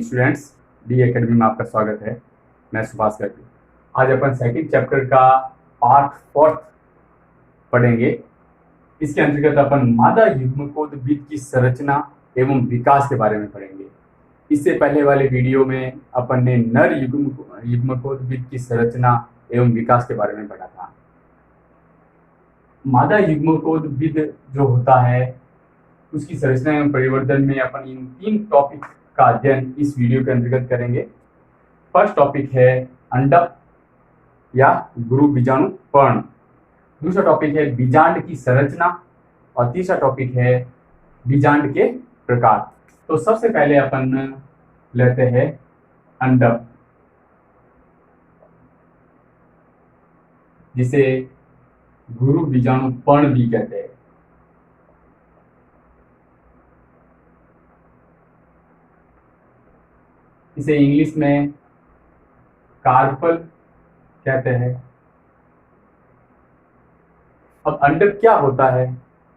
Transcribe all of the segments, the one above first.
Students, D academy में आपका स्वागत है। मैं सुभाष गर्ग। आज अपन सेकंड चैप्टर का पार्ट 4 पढ़ेंगे। इसके अंतर्गत अपन मादा युग्मकोद्भिद की संरचना एवं विकास के बारे में पढ़ेंगे। इससे पहले वाले वीडियो में अपन ने नर युग्मकोद्भिद की संरचना एवं विकास के बारे में पढ़ा था। मादा युग्मकोद्भिद जो होता है उसकी संरचना एवं परिवर्तन में अपन इन 3 टॉपिक का अध्ययन इस वीडियो के अंतर्गत करेंगे। फर्स्ट टॉपिक है अंडक या गुरु बीजाणु पर्ण, दूसरा टॉपिक है बीजांड की संरचना और तीसरा टॉपिक है बीजांड के प्रकार। तो सबसे पहले अपन लेते हैं अंडक, जिसे गुरु बीजाणु पर्ण भी कहते हैं। इसे इंग्लिश में कार्पल कहते हैं। अब अंडक क्या होता है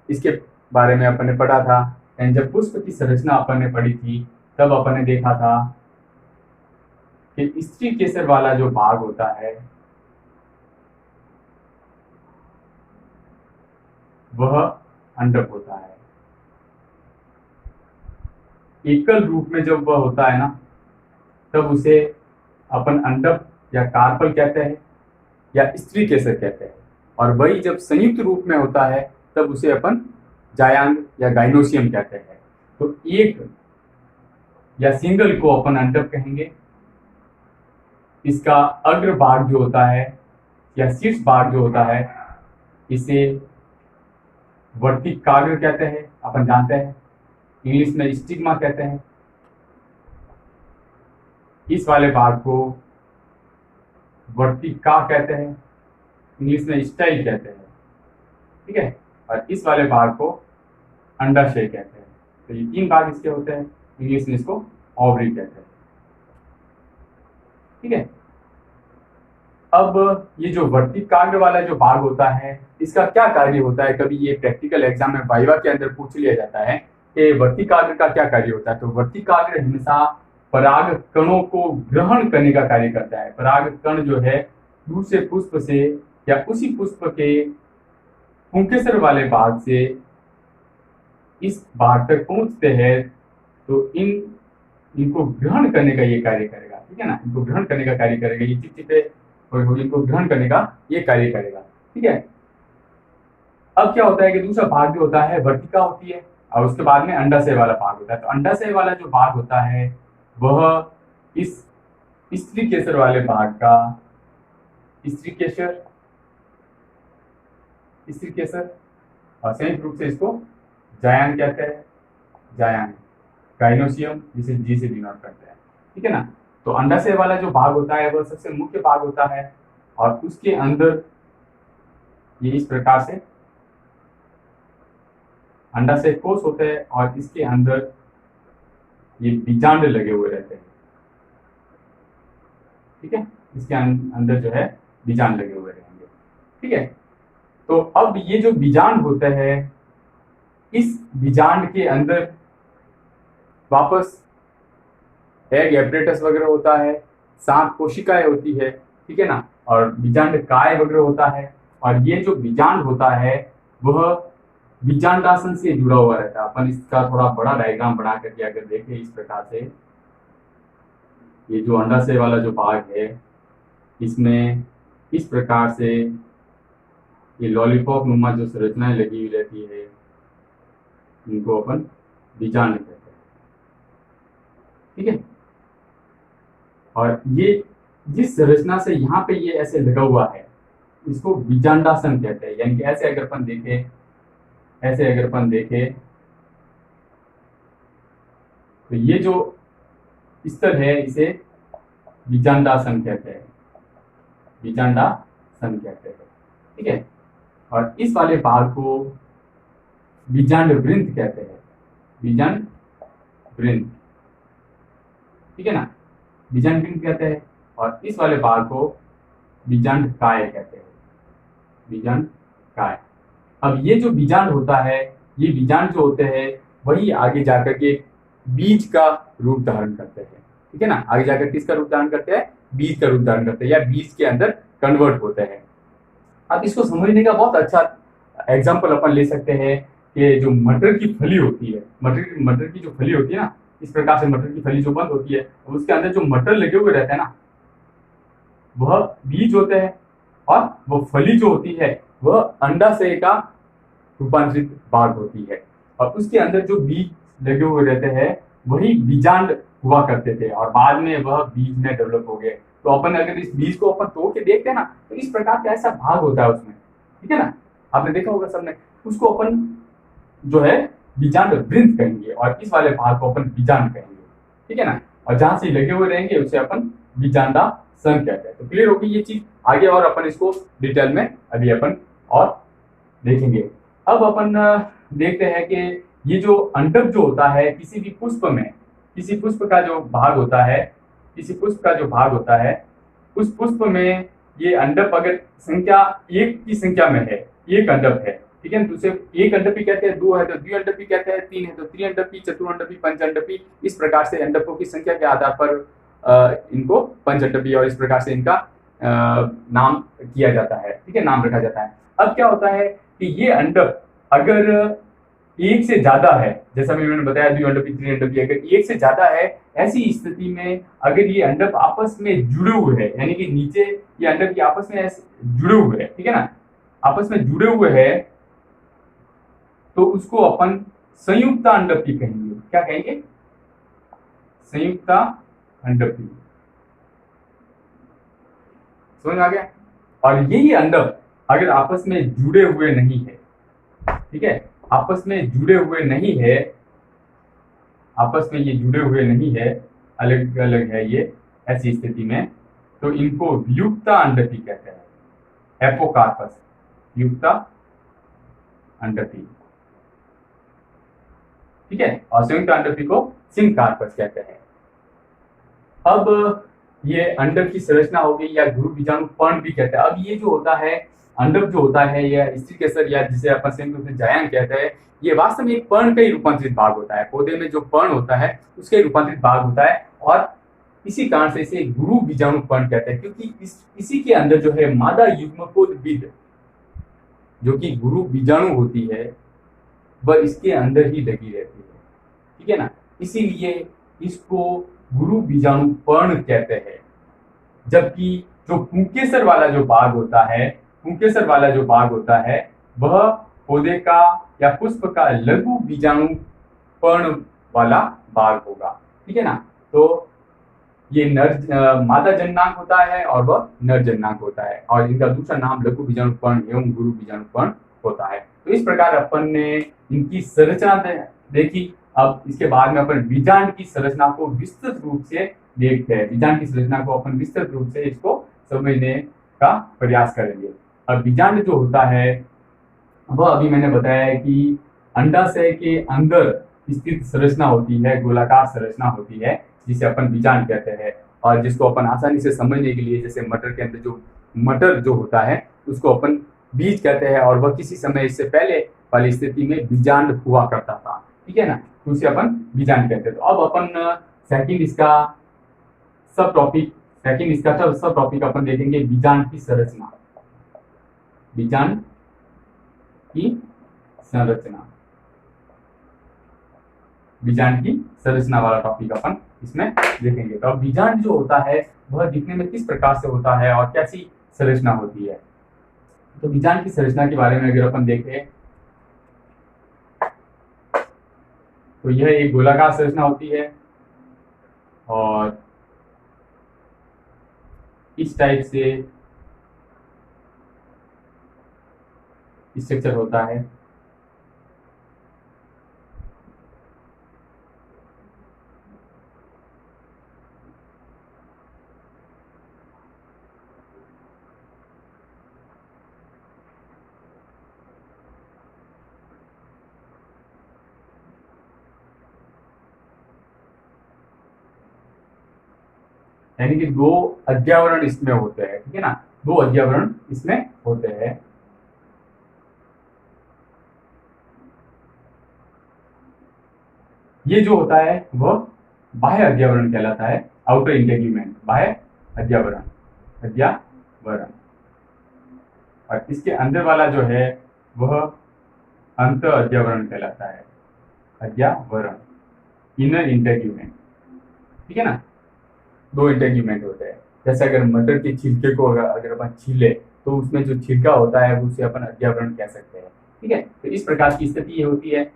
इसके बारे में अपन ने पढ़ा था। जब पुष्प की संरचना अपन ने पढ़ी थी तब अपन ने देखा था कि स्त्री केसर वाला जो भाग होता है वह अंडक होता है। एकल रूप में जब वह होता है ना तब उसे अपन अंडक या कार्पल कहते हैं या स्त्री केसर कहते हैं, और वही जब संयुक्त रूप में होता है तब उसे अपन जायांग या गाइनोसियम कहते हैं। तो एक या सिंगल को अपन अंडक कहेंगे। इसका अग्र भाग जो होता है या शीर्ष भाग जो होता है इसे वर्तिकाग्र कहते हैं, अपन जानते हैं। इंग्लिश में स्टिग्मा कहते हैं। इस वाले भाग को वर्तिका कहते हैं, इंग्लिश में स्टाइल कहते हैं, ठीक है। और इस वाले भाग को अंडाशय कहते हैं। तो ये 3 भाग इसके होते हैं, इंग्लिश में इसको ओवरी कहते हैं, ठीक है। अब ये जो वर्तिकाग्र वाला जो भाग होता है इसका क्या कार्य होता है, कभी ये प्रैक्टिकल एग्जाम में वाइवा के अंदर पूछ लिया जाता है कि वर्तिकाग्र का क्या कार्य होता है। तो वर्तिकाग्र हमेशा पराग कणों को ग्रहण करने का कार्य करता है। पराग कण जो है दूसरे पुष्प से या उसी पुष्प के पुंकेसर वाले भाग से इस भाग तक पहुंचते हैं तो इनको ग्रहण करने का ये कार्य करेगा, ठीक है ना। इनको ग्रहण करने का कार्य करेगा, ये चिपचिपे इनको ग्रहण करने का ये कार्य करेगा, ठीक है। अब क्या होता है कि दूसरा भाग जो होता है वर्तिका होती है और उसके बाद में अंडाशय वाला भाग होता है। तो अंडाशय वाला जो भाग होता है वह इस स्त्री केसर वाले भाग का स्त्री केसर और संयुक्त रूप से इसको जायांग कहते हैं, जायांग गाइनोसियम, जिसे जी से डिनोट करते हैं, ठीक है ना। तो अंडाशय वाला जो भाग होता है वह सबसे मुख्य भाग होता है और उसके अंदर ये इस प्रकार से अंडाशय कोष होते हैं और इसके अंदर ये बीजांड लगे हुए रहते हैं, ठीक है। इसके अंदर जो है बीजांड लगे हुए रहेंगे, ठीक है। तो अब ये जो बीजांड होते हैं इस बीजांड के अंदर वापस एग एपरेटस वगैरह होता है, 7 कोशिकाएं होती है, ठीक है ना, और बीजांड काय वगैरह होता है। और ये जो बीजांड होता है वह बीजांडासन से जुड़ा हुआ रहता है। अपन इसका थोड़ा बड़ा डायग्राम बना करके अगर देखें इस प्रकार से, ये जो अंडाशय वाला जो भाग है इसमें इस प्रकार से ये लॉलीपॉप नुमा जो संरचनाएं लगी हुई रहती है इनको अपन बीजांड कहते हैं, ठीक है। और ये जिस संरचना से यहाँ पे ये ऐसे लगा हुआ है इसको बीजांडासन कहते हैं। यानी कि ऐसे अगर अपन देखें तो ये जो स्थल है इसे बीजांडासन कहते हैं, ठीक है। और इस वाले भाग को बीजांड वृंत कहते हैं, बीजांड वृंत, ठीक है ना, बीजांड वृंत कहते हैं। और इस वाले भाग को बीजांड काय कहते हैं, बीजांड काय। अब ये जो बीजांड होता है ये बीजांड जो होते हैं वही आगे जाकर के बीज का रूप धारण करते हैं। ठीक है ना, आगे जाकर किसका रूप धारण करते हैं, बीज का रूप धारण करते हैं या बीज के अंदर कन्वर्ट होते हैं। अब इसको समझने का बहुत अच्छा एग्जाम्पल अपन ले सकते हैं कि जो मटर की फली होती है, मटर की जो फली होती है ना, इस प्रकार से मटर की फली जो बंद होती है, उसके अंदर जो मटर लगे हुए रहते हैं ना, वह बीज होते हैं, और वो फली जो होती है वह अंडाशय का रूपांतरित भाग होती है, और उसके अंदर जो बीज लगे हुए रहते हैं वही बीजांड हुआ करते थे, और बाद में वह बीज में डेवलप हो गए। तो अपन अगर इस बीज को अपन तोड़ के देखते हैं ना, तो इस प्रकार का ऐसा भाग होता है उसमें, ठीक है ना, आपने देखा होगा सबने। उसको अपन जो है बीजांड वृंत कहेंगे, और इस वाले भाग को अपन बीजांड कहेंगे, ठीक है ना, और जहां से लगे हुए रहेंगे उसे अपन बीजांडा सन कहते हैं। तो क्लियर होगी ये चीज, आगे और अपन इसको डिटेल में अभी अपन और देखेंगे। अब अपन देखते हैं कि ये जो अंडक जो होता है किसी भी पुष्प में, किसी पुष्प का जो भाग होता है, किसी पुष्प का जो भाग होता है, उस पुष्प में ये अंडप अगर संख्या एक की संख्या में है, एक अंडप है, ठीक है, तो उसे एक अंडपी कहते हैं, दो है तो द्विअंडपी कहते हैं, तीन है तो त्रिअंडपी, चतुरंडपी, पंचअंडपी। इस प्रकार से अंडपों की संख्या के आधार पर इनको पंचअंडपी और इस प्रकार से इनका नाम किया जाता है, ठीक है, नाम रखा जाता है। अब क्या होता है कि ये अंडप अगर एक से ज्यादा है, जैसा मैंने बताया द्विअंडपी, त्रिअंडपी, अगर एक से ज्यादा है, ऐसी स्थिति में अगर ये अंडप आपस में जुड़े हुए हैं, यानी कि नीचे ये अंडप की आपस में जुड़े हुए हैं, ठीक है ना, आपस में जुड़े हुए हैं, तो उसको अपन संयुक्त अंडपी कहेंगे। क्या कहेंगे, संयुक्त अंडपी। समझ आ गया। और यही अंडप अगर आपस में जुड़े हुए नहीं है, ठीक है, आपस में जुड़े हुए नहीं है, आपस में ये जुड़े हुए नहीं है, अलग अलग है ये, ऐसी स्थिति में तो इनको वियुक्ता अंडपी कहते हैं, एपोकार्पस, युक्ता अंडपी, ठीक है, और संयुक्त अंडपी को सिंकार्पस कहते हैं। अब ये अंडक की संरचना हो गई, या गुरु बीजाणु पर्ण भी कहते हैं। अब ये जो होता है अंडक जो होता है, या स्त्री केसर, या जिसे अपन संयुक्त रूप से जायंग कहते हैं, ये वास्तव में एक पर्ण का ही रूपांतरित भाग होता है। पौधे में जो पर्ण होता है उसका ही रूपांतरित भाग होता है, और इसी कारण से इसे गुरु बीजाणु पर्ण कहते हैं, क्योंकि इसी के अंदर जो है मादा युग्मकोद्भिद जो कि गुरु बीजाणु होती है वह इसके अंदर ही लगी रहती है, ठीक है ना, इसीलिए इसको गुरु बीजाणु पर्ण कहते हैं। जबकि जो पुंकेसर वाला जो भाग होता है, पुंकेसर वाला जो भाग होता है वह पौधे का या पुष्प का लघु बीजाणु पर्ण वाला भाग होगा, ठीक है ना। तो ये नर मादा जननांग होता है और वह नर जननांग होता है, और इनका दूसरा नाम लघु बीजाणु पर्ण एवं गुरु बीजाणु पर्ण होता है। तो इस प्रकार अपन ने इनकी संरचना देखी। अब इसके बाद में अपन बीजांड की संरचना को विस्तृत रूप से देखते हैं। बीजांड की संरचना को अपन विस्तृत रूप से इसको समझने का प्रयास करेंगे। अब बीजांड जो होता है वह अभी मैंने बताया है कि अंडाशय के अंदर स्थित संरचना होती है, गोलाकार संरचना होती है, जिसे अपन बीजांड कहते हैं, और जिसको अपन आसानी से समझने के लिए, जैसे मटर के अंदर जो मटर जो होता है उसको अपन बीज कहते हैं, और वह किसी समय इससे पहले वाली स्थिति में बीजांड हुआ करता था, ठीक है ना, तो उसे अपन बीजांड कहते हैं। तो अब अपन सेकंड इसका सब टॉपिक अपन देखेंगे बीजांड की संरचना, बीजांड की संरचना, बीजांड की संरचना वाला टॉपिक अपन इसमें देखेंगे। तो अब बीजांड जो होता है वह दिखने में किस प्रकार से होता है और कैसी संरचना होती है। तो बीजांड की संरचना के बारे में अगर अपन देखें तो यह एक गोलाकार संरचना होती है, और इस टाइप से स्ट्रक्चर होता है। यानी कि दो अध्यावरण इसमें होते हैं, ठीक है ना, दो अध्यावरण इसमें होते हैं। ये जो होता है वह बाह्य अध्यावरण कहलाता है। आउटर इंटेग्यूमेंट, बाह्य अध्यावरण, अध्यावरण। और इसके अंदर वाला जो है वह अंत अध्यावरण कहलाता है, अध्यावरण, इनर इंटेग्यूमेंट। ठीक है ना, दो इंटेग्यूमेंट होते हैं। जैसे अगर मटर के छिलके को अगर अपन छीले तो उसमें जो छिलका होता है उसे अपन अध्यावरण कह सकते हैं। ठीक है, तो इस प्रकार की स्थिति ये होती है।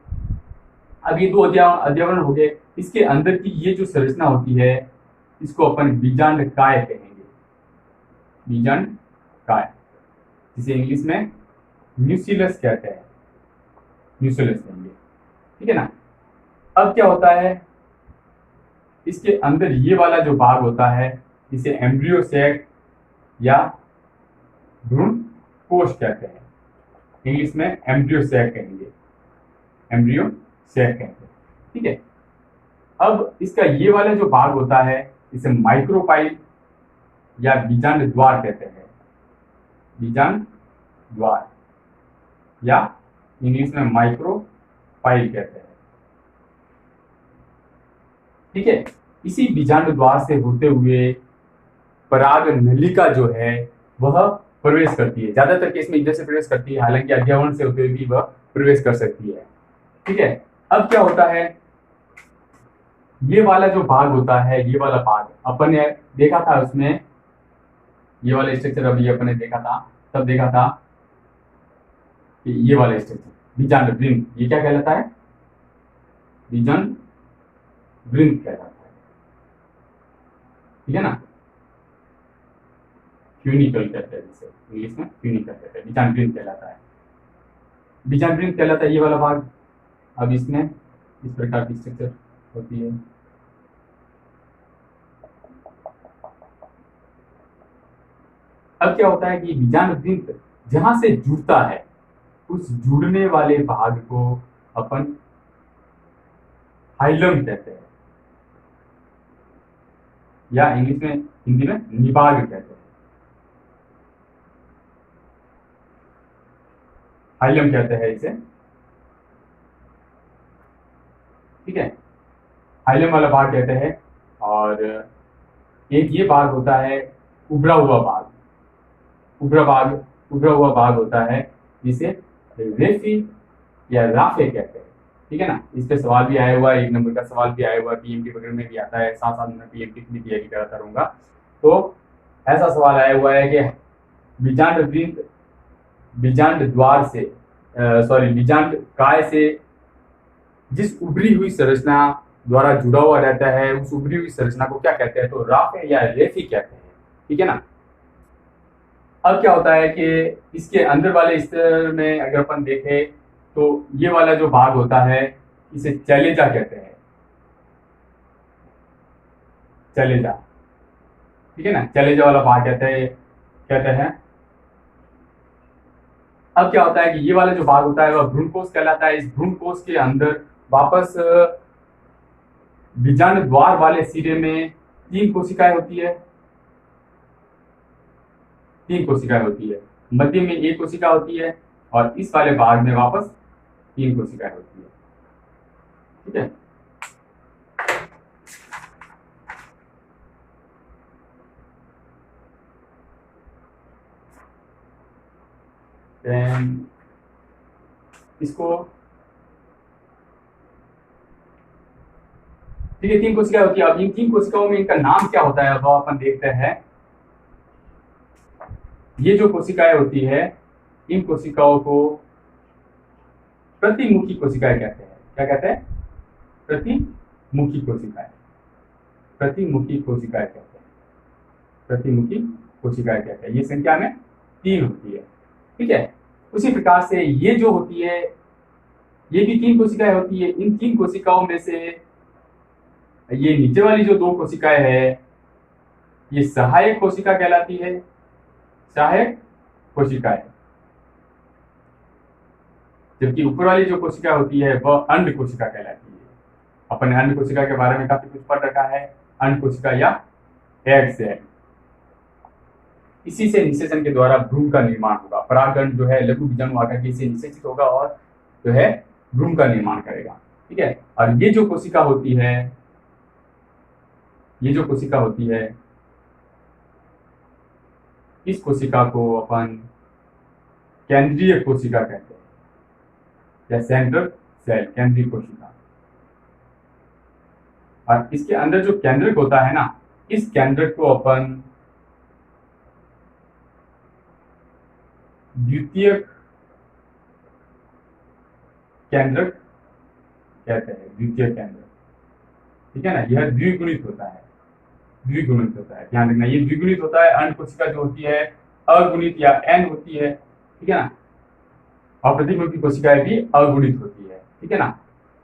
अब ये दो अध्यावरण हो गए, इसके अंदर की ये जो संरचना होती है इसको अपन बीजांड काय कहेंगे, बीजांड काय, जिसे इंग्लिश में न्यूक्लियस कहते हैं, न्यूक्लियस कहेंगे। ठीक है ना। अब क्या होता है, इसके अंदर ये वाला जो भाग होता है इसे एम्ब्रियो सैक या भ्रूण कोश कहते हैं, इंग्लिश में एम्ब्रियो सैक कहेंगे, एम्ब्रियो सैक कहते हैं। ठीक है, अब इसका ये वाला जो भाग होता है इसे माइक्रोपाइल या बीजांड द्वार कहते हैं, बीजांड द्वार या इंग्लिश में माइक्रोपाइल कहते हैं। ठीक है, इसी बीजांड द्वार से होते हुए पराग नलिका जो है वह प्रवेश करती है। ज्यादातर केस में इधर से प्रवेश करती है, हालांकि अध्यावरण से होते हुए भी वह प्रवेश कर सकती है। ठीक है, अब क्या होता है, ये वाला जो भाग होता है, ये वाला भाग अपन ने देखा था, उसमें ये वाला स्ट्रक्चर अभी अपन ने देखा था, तब देखा था कि ये वाला स्ट्रक्चर बीजांड वृंत, ये क्या कहलाता है, बीजांड वृंत कहलाता है। ठीक है ना, फ्यूनिकल कहते हैं जिसे, इंग्लिश में फ्यूनिकल कहते हैं, बीजांड वृंत कहलाता है, बीजांड वृंत कहलाता है ये वाला भाग। अब इसमें इस प्रकार की स्ट्रक्चर होती है। अब क्या होता है कि बीजांड वृंत जहां से जुड़ता है उस जुड़ने वाले भाग को अपन हाइलम कहते हैं, या इंग्लिश में, हिंदी में निबाग कहते हैं, हाइलम कहते हैं इसे। ठीक है, हाइलम वाला भाग कहते हैं। और एक ये भाग होता है उभरा हुआ भाग, उभरा हुआ भाग होता है जिसे रेफी या राफे कहते हैं। ठीक है ना, इस पे सवाल भी आया हुआ है, 1 नंबर का सवाल भी आया हुआ है, पीएमटी वगैरह में भी आता है, साथ साथ मैं पीएमटी की भी तैयारी कराता रहूंगा। तो ऐसा सवाल आया हुआ है कि बीजांड वृंत बीजांड द्वार से बीजांड काय से जिस उभरी हुई संरचना द्वारा जुड़ा हुआ रहता है उस उभरी हुई संरचना को क्या कहते हैं, तो राफे या रेफी कहते हैं। ठीक है ना। अब क्या होता है कि इसके अंदर वाले स्तर में अगर अपन देखें तो ये वाला जो भाग होता है इसे चैलेजा कहते हैं, चैलेजा। ठीक है ना, चैलेजा वाला भाग कहते हैं। अब क्या होता है कि ये वाला जो भाग होता है वह भ्रूणकोश कहलाता है। इस भ्रूणकोश के अंदर वापस बीजांड द्वार वाले सिरे में 3 कोशिकाएं होती है, 3 कोशिकाएं होती है, मध्य में 1 कोशिका होती है और इस वाले भाग में वापस 3 कोशिकाएं होती है। ठीक है, इसको ठीक है, 3 कोशिकाएं होती है। अब इन 3 कोशिकाओं में इनका नाम क्या होता है वो अपन देखते हैं। ये जो कोशिकाएं होती है इन कोशिकाओं को प्रतिमुखी कोशिकाएं कहते हैं। क्या कहते हैं, प्रतिमुखी कोशिकाएं, प्रतिमुखी कोशिकाएं कहते हैं, प्रतिमुखी कोशिकाएं कहते हैं। ये संख्या में 3 होती है। ठीक है, उसी प्रकार से ये जो होती है ये भी 3 कोशिकाएं होती है। इन 3 कोशिकाओं में से ये नीचे वाली जो 2 कोशिकाएं है ये सहायक कोशिका कहलाती है, सहायक कोशिकाएं, जबकि ऊपर वाली जो कोशिका होती है वह अंड कोशिका कहलाती है। अपन ने अंड कोशिका के बारे में काफी कुछ पढ़ रखा है, अंड कोशिका या एग सेल। इसी से निषेचन के द्वारा भ्रूण का निर्माण होगा। परागण जो है लघु बीजाणु आकर के इसे निषेचित होगा और जो है भ्रूण का निर्माण करेगा। ठीक है, और ये जो कोशिका होती है ये जो कोशिका होती है, इस कोशिका को अपन केंद्रीय कोशिका कहते हैं, या सेंट्रल सेल, केंद्रीय कोशिका। और इसके अंदर जो केंद्रक होता है ना, इस केंद्रक को अपन द्वितीयक केंद्रक कहते हैं, द्वितीय केंद्रक। ठीक है ना, यह द्विगुणित होता है, द्विगुणित होता है, ध्यान रखना, ये द्विगुणित होता है। अंड कोशिका जो होती है अगुणित या एन होती है, ठीक है ना, और प्रतिमुखी कोशिकाएं भी अगुणित होती है, ठीक है ना।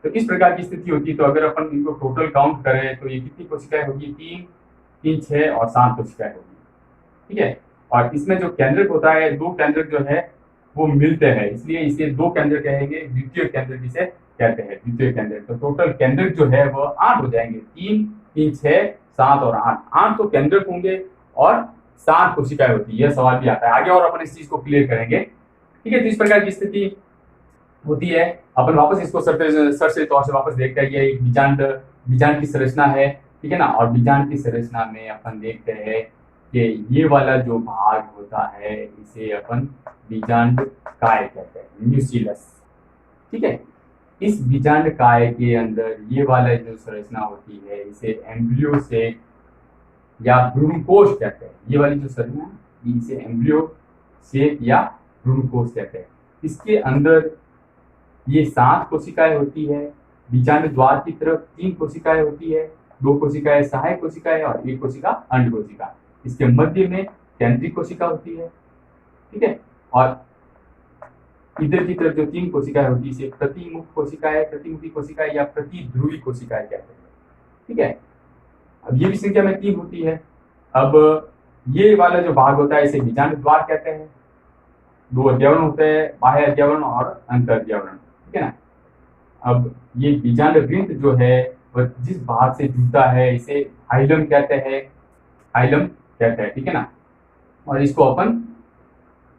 तो इस प्रकार की स्थिति होती है। तो अगर अपन इनको टोटल काउंट करें तो ये कितनी कोशिकाएं होगी, 3, 3, 6 और 7 कोशिकाएं होगी, ठीक है। और इसमें जो केंद्रक होता है, 2 केंद्रक जो है वो मिलते हैं, इसलिए इसे 2 केंद्रक कहेंगे, द्वितीय केंद्रक जिसे कहते हैं, द्वितीय केंद्रक। तो टोटल केंद्रक जो है वो 8 हो जाएंगे, 3, 3, 6, 7 और 8। 8 तो केंद्रक होंगे और 7 कोशिकाएं होती है। यह सवाल भी आता है आगे, और अपन इस चीज को क्लियर करेंगे, ठीक है। तो इस प्रकार की स्थिति होती है। अपन वापस इसको सर से तौर से वापस देखते हैं। ये एक बीजांड की संरचना है, ठीक है ना। और बीजांड की संरचना में अपन देखते हैं कि ये वाला जो भाग होता है इसे अपन बीजांड काय कहते हैं, न्यूक्लियस, ठीक है। इस बीजांड काय के अंदर ये वाला जो संरचना होती है इसे एम्ब्रियो से या भ्रूणकोश कहते हैं। ये वाली जो संरचना है इसे एम्ब्रियो से या भ्रूणकोश कहते हैं। इसके अंदर ये 7 कोशिकाएं होती है। बीजांड द्वार की तरफ 3 कोशिकाएं होती है, 2 कोशिकाएं सहायक कोशिकाएं और 1 कोशिका अंड कोशिका। इसके मध्य में केंद्रीय कोशिका होती है, ठीक है। और इधर की तरफ जो 3 कोशिकाएं होती है इसे प्रतिमुख कोशिकाएं, प्रतिमुखी कोशिकाएं या प्रतिध्रुवी कोशिकाएं कहते हैं, ठीक है। अब ये भी संख्या में 3 होती है। अब ये वाला जो भाग होता है इसे बीजांड द्वार कहते हैं। 2 अध्यावरण होते हैं, बाह्य अध्यावरण और अंतर अध्यावरण, ठीक है ना। अब ये बीजांड वृंत जो है वह जिस भाग से जुड़ता है इसे हाइलम कहते हैं, हाइलम कहते हैं, ठीक है ना। और इसको अपन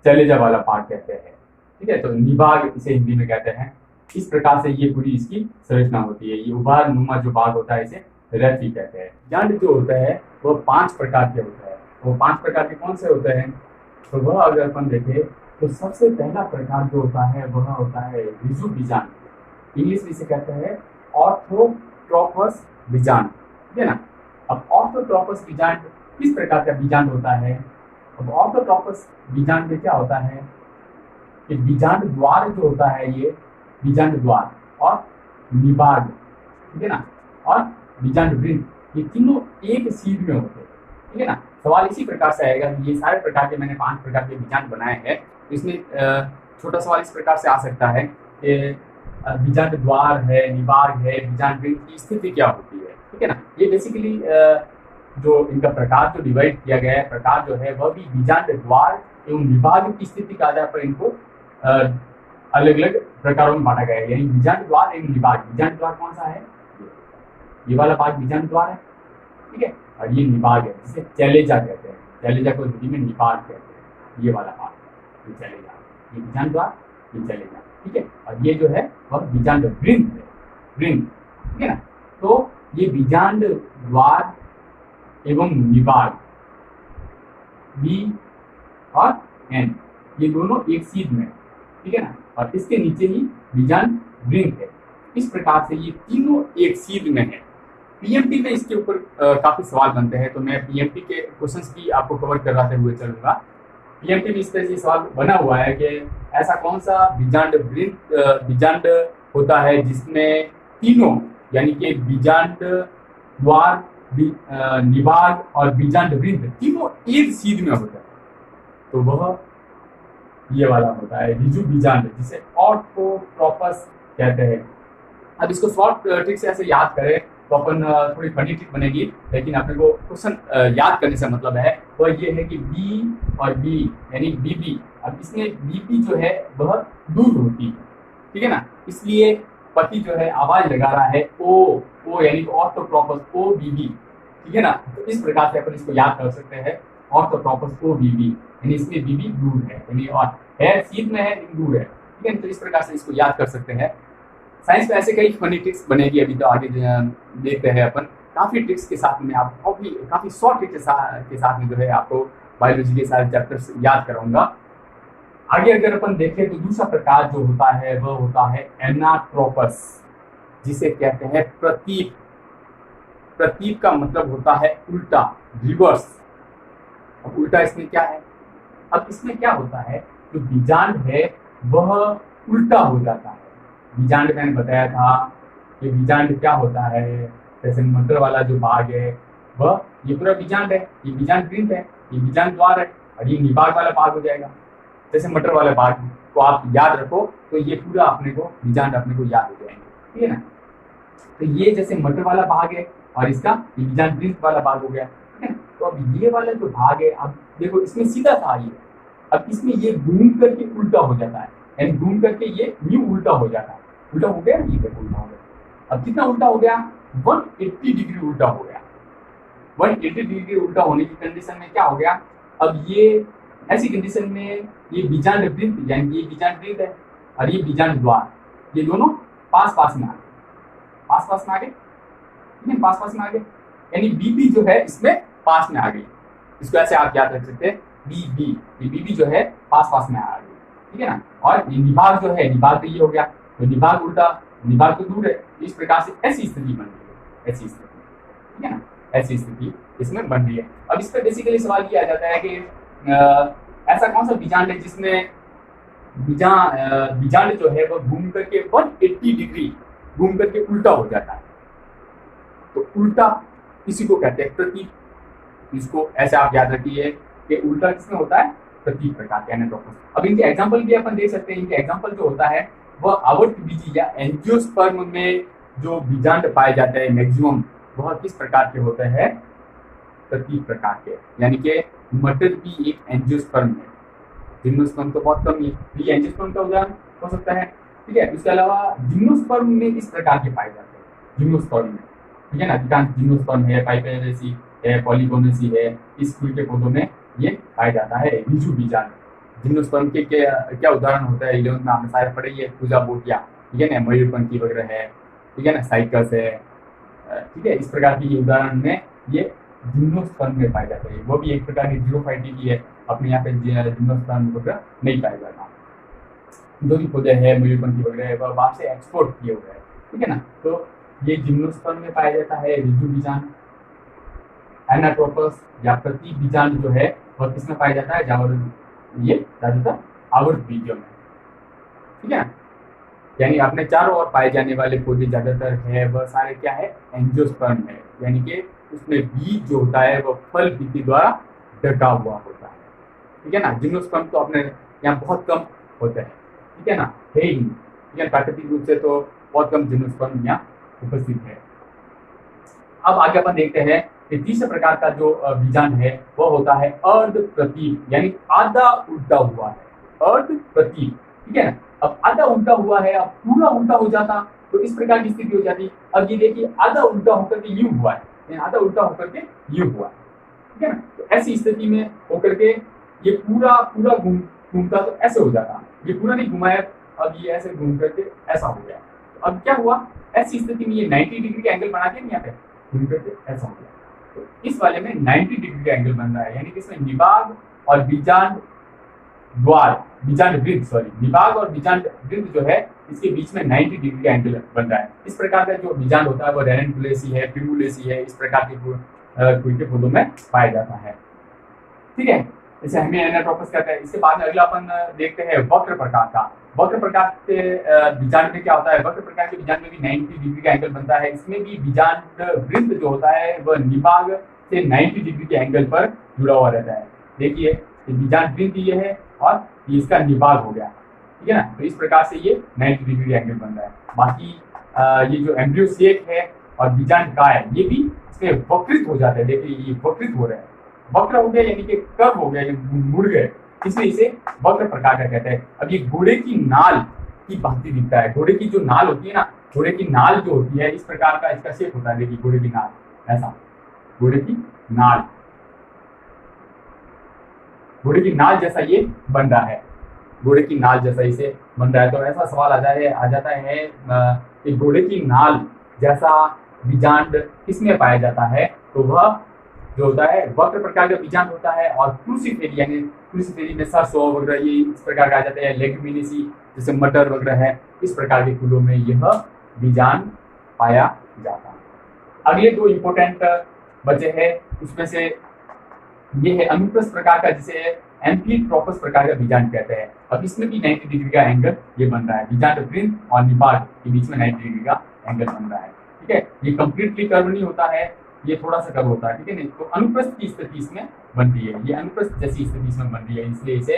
चैलेजा वाला भाग कहते हैं, ठीक है। तो निभाग इसे हिंदी में कहते हैं। इस प्रकार से ये पूरी इसकी संरचना होती है। ये उभार नुमा जो भाग होता है इसे रेफी कहते हैं। बीजांड जो होता है वह 5 प्रकार के होता है। वो 5 प्रकार के कौन से होते हैं? तो वह अगर अपन देखें तो सबसे पहला प्रकार जो होता है वह होता है रिजु बीजांड। इंग्लिश में इसे कहते हैं ऑर्थोट्रोपस बीजांड, ठीक है ना। अब ऑर्थोट्रोपस बीजांड किस प्रकार का बीजांड होता है? अब ऑर्थोट्रोपस बीजांड में क्या होता है कि बीजांड द्वार जो होता है, ये बीजांड द्वार और निभाग, ठीक है ना, और बीजांड वृंत, ये तीनों एक सीध में होते हैं, ठीक है ना। सवाल इसी प्रकार से आएगा कि ये सारे प्रकार के मैंने 5 प्रकार के बीजांड बनाए हैं। तो इसमें छोटा सवाल इस प्रकार से आ सकता है कि बीजांड द्वार है, निभाग है, बीजांड वृंत की स्थिति क्या होती है, ठीक है ना। ये बेसिकली जो इनका प्रकार जो डिवाइड किया गया है, प्रकार जो है वह भी बीजांड द्वार एवं निभाग की स्थिति के आधार पर इनको अलग अलग प्रकारों में बांटा गया है। यानी बीजांड द्वार एवं निभाग। बीजांड द्वार कौन सा है? ये वाला भाग बीजांड द्वार है, ठीक है। और ये निभाग है जिसे चैलेजा कहते हैं। चैलेजा को हिंदी में निभाग कहते हैं। ये वाला भाग ये चैलेजा, ये बीजांड द्वार, ये चैलेजा, ठीक है। और ये जो है वह बीजांड वृंत है, वृंत, ठीक है ना। तो ये बीजांड द्वार एवं निभाग बी और एन, ये दोनों एक सीध में, ठीक है ना। और इसके नीचे ही बीजांड वृंत है। इस प्रकार से ये तीनों एक सीध में है। पीएमटी में इसके ऊपर काफी सवाल बनते हैं, तो मैं पीएमटी के क्वेश्चंस भी आपको कवर करवाते हुए चलूंगा। पीएमटी में इस तरह से सवाल बना हुआ है कि ऐसा कौन सा बीजांड वृंत बीजांड होता है जिसमें तीनों, यानी कि बीजांड द्वार, निभाग और बीजांड वृंत तीनों एक सीध में होता है। तो वह ये वाला होता है रिजु बीजांड, जिसे ऑर्थोट्रोपस कहते हैं। अब इसको शॉर्ट ट्रिक से ऐसे याद करें तो अपन थोड़ी फनी ट्रिक बनेगी, लेकिन अपने को क्वेश्चन याद करने से मतलब है वह ये है कि बी और बी यानी बीबी। अब इसमें बीबी जो है वह दूर होती है, ठीक है ना। इसलिए पति जो है आवाज लगा रहा है ओ ओ, यानी ऑर्थोट्रोपस ओ बीबी, ठीक है ना। तो इस प्रकार से अपन इसको याद कर सकते हैं, ऑर्थोट्रोपस ओ बीबी, यानी इसमें बीबी दूर है, यानी और है सीध में है लेकिन दूर है, ठीक है। तो इस प्रकार से इसको याद कर सकते हैं। साइंस में ऐसे कई फनी ट्रिक्स बनेगी, अभी तो आगे देखते हैं अपन। काफ़ी ट्रिक्स के साथ में आप काफ़ी शॉर्ट ट्रिक के साथ में जो है आपको बायोलॉजी के सारे चैप्टर्स याद कराऊंगा। आगे अगर अपन देखें तो दूसरा प्रकार जो होता है वह होता है एनाट्रोपस, जिसे कहते हैं प्रतीक। प्रतीक का मतलब होता है उल्टा, रिवर्स। अब उल्टा इसमें क्या है, अब इसमें क्या होता है, जो बीजांड है वह उल्टा हो जाता है। बीजांड मैंने बताया था कि बीजांड क्या होता है, जैसे मटर वाला जो भाग है वह ये पूरा बीजांड है, ये बीजांड ग्रंथ है, ये बीजांड द्वार है, और ये निभाग वाला भाग हो जाएगा। जैसे मटर वाले भाग को आप याद रखो तो ये पूरा अपने को बीजांड अपने को याद हो जाएंगे, ठीक है ना। तो ये जैसे मटर वाला भाग है और इसका बीजांड ग्रंथ वाला भाग हो गया, ठीक है। तो अब ये वाला जो भाग है, अब देखो इसमें सीधा था ये, अब इसमें ये घूम करके उल्टा हो जाता है, यानी घूम करके ये न्यू उल्टा हो जाता है। उल्टा हो गया, ये देखो उल्टा हो गया। अब कितना उल्टा हो गया, 180 डिग्री उल्टा हो गया। 180 डिग्री उल्टा होने की कंडीशन में क्या हो गया, अब ये ऐसी कंडीशन में ये बीजांड वृत्त, यानी ये बीजांड वृत्त है और ये बीजांड द्वार, ये दोनों पास पास में आ गए, पास पास में आ गए, ठीक है, पास पास में आ गए, यानी बीबी जो है इसमें पास में आ गई। इसको ऐसे आप याद रख सकते हैं, बीबी, ये बीबी जो है पास पास में आ गई, ठीक है ना। और ये निभाग जो है, निभाग तो ये हो गया, तो निभाग उल्टा, निभाग तो दूर है। इस प्रकार से ऐसी स्थिति बन रही है, ऐसी स्थिति, ठीक है ना, ऐसी स्थिति इसमें बन रही है। अब इस पर बेसिकली सवाल किया जाता है कि ऐसा कौन सा बीजांड है जिसमें बीजांड जो है वह घूम करके 180 डिग्री घूम करके उल्टा हो जाता है। तो उल्टा इसी को कहते हैं प्रतीक। इसको ऐसे आप याद रखिए कि उल्टा किसमें होता है, प्रतीक प्रकार के एनाट्रोपस। अब इनके एग्जांपल भी अपन देख सकते हैं। इनके एग्जांपल जो होता है वह आवर्तबीजी या एंजियोस्पर्म में जो बीजांड पाए जाते हैं मैक्सिमम, वह किस प्रकार के होते हैं, प्रतीक प्रकार के। यानी कि मटर भी एक एंजियोस्पर्म है, जिम्नोस्पर्म तो बहुत कम ही है, ये एंजियोस्पर्म का उदाहरण हो सकता है, ठीक है। इसके अलावा जिम्नोस्पर्म में इस प्रकार के पाए जाते हैं, जिम्नोस्पर्म में, ठीक है ना। अधिकांश जिम्नोस्पर्म है, पाइपेरेसी है, पॉलीगोनेसी है, इस कुल के पौधों में ये पाया जाता है रिजु बीजांड। जिम्नोस्पर्म के क्या उदाहरण होता है, 11th में आपने शायद पढ़ी है, पूजा बोटिया, ठीक है ना, मयूरपंखी वगैरह है, ठीक है ना, साइकस है, ठीक है। इस प्रकार की उदाहरण में ये जिम्नोस्पर्म में पाए जाते हैं। वो भी एक प्रकार की जीरोफाइटी की है, अपने यहाँ पे जिम्नोस्पर्म वगैरह नहीं पाया जाता। जो भी पौधे हैं मयूरपंखी वगैरह है वह बाहर से एक्सपोर्ट किए हुए हैं, ठीक है ना। तो ये जिम्नोस्पर्म में पाया जाता है रिजु बीजांड। एनाट्रोपस या प्रतीक बीजांड जो है वह किसमें पाया जाता है, ये ज्यादातर आवर्त बीजों में, ठीक है ना। यानी अपने चारों ओर पाए जाने वाले पौधे ज्यादातर है वह सारे क्या है, एंजियोस्पर्म है, यानी कि उसमें बीज जो होता है वह फल भित्ति द्वारा ढका हुआ होता है, ठीक है ना। जिम्नोस्पर्म तो अपने यहाँ बहुत कम होते हैं, ठीक है ना, है ही नहीं, ठीक है। प्राकृतिक रूप से तो बहुत कम जिम्नोस्पर्म यहाँ उपस्थित है। अब आगे अपन देखते हैं कि तीसरे प्रकार का जो बीजांड है वह होता है अर्ध प्रतीक, यानी आधा उल्टा हुआ है, अर्ध प्रतीक, ठीक है ना। अब आधा उल्टा हुआ है, अब पूरा उल्टा हो जाता तो इस प्रकार की स्थिति हो जाती। अब ये देखिए आधा उल्टा होकर के यूं हुआ है, आधा उल्टा होकर के यूं हुआ है, ठीक है ना। तो ऐसी स्थिति में होकर के ये पूरा पूरा घूमता तो ऐसे हो जाता, ये पूरा नहीं घुमाया, अब ये ऐसे घूम करके ऐसा हो गया। तो अब क्या हुआ, ऐसी स्थिति में ये 90 डिग्री का एंगल बना के नहीं आते, घूम करके ऐसा हो गया। तो इस वाले में 90 डिग्री का एंगल बन रहा है, यानी कि इसमें निभाग और बीजांड द्वार, बीजांड वृत्त, सॉरी, निभाग और बीजांड वृत्त जो है इसके बीच में 90 डिग्री का एंगल बन रहा है। इस प्रकार का जो बीजांड होता है वो रेनेंकुलेसी है, प्रिमुलेसी है, इस प्रकार के कुल के पौधों में पाया जाता है, ठीक है। इसे हमें एनाट्रोपस कहते हैं। इसके बाद में अगला अपन देखते हैं वक्र प्रकार का। वक्र प्रकार के बीजांड में क्या होता है, वक्र प्रकार के बीजांड में भी 90 डिग्री का एंगल बनता है। इसमें भी बीजांड वृत्त जो होता है वह निभाग से 90 डिग्री के एंगल पर जुड़ा हुआ रहता है। देखिए बीजांड वृत्त ये है और ये इसका निभाग हो गया, ठीक है ना। तो इस प्रकार से ये 90 डिग्री एंगल बन रहा है। बाकी ये जो एम्ब्रियो शेप है और बीजांड काय है ये भी इसमें वक्रित हो जाता है। देखिए ये वक्रित हो रहा है, वक्र हो गया यानी कि कर्व हो गया, मुड़ गए, इसलिए इसे वक्र प्रकार का कहते हैं। अब ये घोड़े की नाल की भांति दिखता है। घोड़े की जो नाल होती है ना, घोड़े की नाल जो होती है इस प्रकार का इसका शेप होता है। देखिए घोड़े की नाल, ऐसा घोड़े की नाल, घोड़े की नाल जैसा ये बन रहा है, घोड़े की नाल जैसा इसे बन रहा है। तो ऐसा सवाल आ जाता है कि घोड़े की नाल जैसा बीजांड किसमें पाया जाता है, तो वह जो होता है वक्र प्रकार का बीजांड होता है, और क्रूसिफेरी यानी क्रूसिफेरी में सरसों वगैरह ये इस प्रकार का आ जाते हैं, लेग्यूमिनेसी जैसे मटर वगैरह है, इस प्रकार के फूलों में यह बीजांड पाया जाता है। अगले दो इंपॉर्टेंट बचे हैं, उसमें से ये है अनुप्रस्थ प्रकार का, जिसे एम्फीट्रोपस प्रकार का बीजांड कहते हैं। अब इसमें भी 90 डिग्री का एंगल ये बन रहा है, बीजांड वृंत और निपाट के बीच में 90 डिग्री का एंगल बन रहा है, ठीक है। ये कंप्लीटली कर्व नहीं होता है, ये थोड़ा सा कर्व होता है, ठीक है नहीं। तो अनुप्रस्थ की स्थिति इसमें बनती है, ये अनुप्रस्थ जैसी स्थिति इसमें बन रही है, इसलिए इसे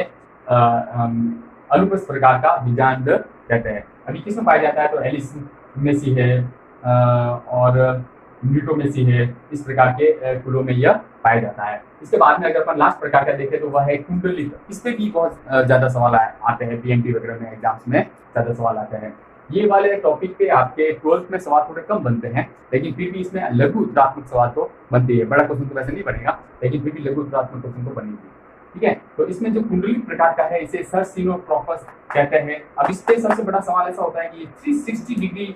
अनुप्रस्थ प्रकार का बीजांड कहते हैं। अभी किसमें पाया जाता है, तो एलिस मेसी है और न्यूटोमेसी है, इस प्रकार के फूलों में यह पाया जाता है। इसके बाद में अगर अपन लास्ट प्रकार का देखें तो वह है कुंडलित। इस पे भी बहुत ज्यादा सवाल आते हैं, पीएमटी वगैरह में एग्जाम्स में ज्यादा सवाल आते हैं। ये वाले टॉपिक पे आपके 12th में सवाल थोड़े कम बनते हैं, लेकिन फिर भी इसमें लघु उत्तरात्मक सवाल तो बनती है। बड़ा क्वेश्चन तो वैसे नहीं बनेगा, लेकिन फिर भी लघु उत्तरात्मक क्वेश्चन तो बनेगी, ठीक है। तो इसमें जो कुंडलित प्रकार का है इसे सरसिनोट्रोपस कहते हैं। अब इस पे सबसे बड़ा सवाल ऐसा होता है कि 360 डिग्री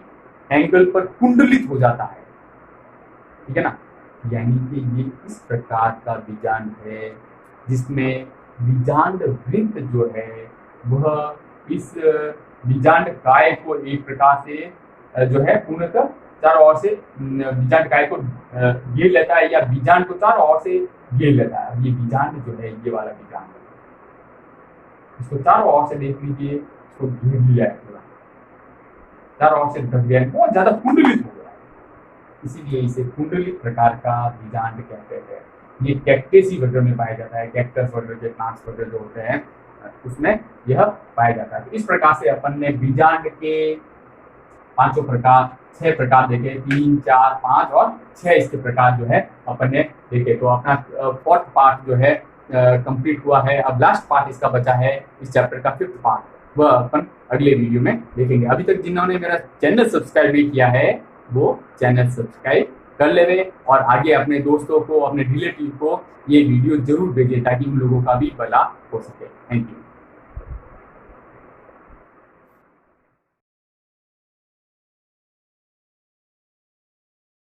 एंगल पर कुंडलित हो जाता है, ठीक है ना, यानी कि ये इस प्रकार का बीजांड है जिसमें बीजांड वृंत जो है वह इस बीजांड काय को एक प्रकार से जो है पूर्णतः चारों ओर से बीजांड काय को घेर लेता है, या बीजांड को चारों ओर से घेर लेता है। ये बीजांड जो है ये वाला बीजांड है, इसको चारों ओर से देख लीजिए, इसको घेर लिया है पूरा, चारों ओर से ढक गया है, बहुत ज्यादा कुंडलित हो गया है, इसीलिए इसे कुंडलित प्रकार का बीजांड कहते हैं। ये कैक्टेसी वगैरह में पाया जाता है, कैक्टस वगैरह के प्लांट्स वगैरह जो होते हैं उसमें यह पाया जाता है। तो इस प्रकार से अपन ने बीजांड के 5 प्रकार 6 प्रकार देखे, 3, 4, 5 और 6 इसके प्रकार जो है अपन ने देखे। तो अपना 4th पार्ट जो है कंप्लीट हुआ है। अब लास्ट पार्ट इसका बचा है, इस चैप्टर का 5th पार्ट, वह अपन अगले वीडियो में देखेंगे। अभी तक जिन्होंने मेरा चैनल सब्सक्राइब नहीं किया है वो चैनल सब्सक्राइब कर लेवे, और आगे अपने दोस्तों को, अपने रिलेटिव को ये वीडियो जरूर भेजें ताकि उन लोगों का भी भला हो सके। Thank you.